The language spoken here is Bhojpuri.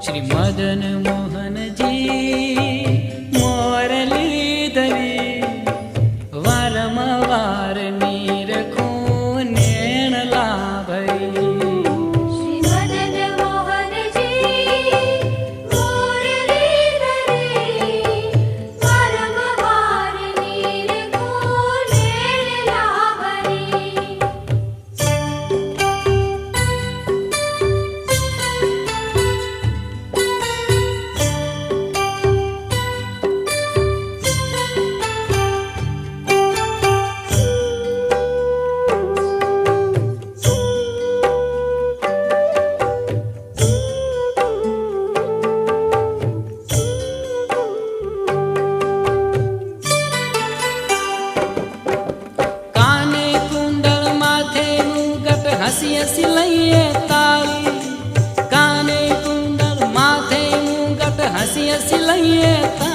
श्री मदन मोहन जी मोरली धरी वारंवार नीर को नैन लाभई। श्री मदन मोहन जी मोरली धरी वारंवार नीर को नैन लाभई। हसी हसी लइए ताली काने कुंडल माथे मुगट हसी हसी लइए ताली।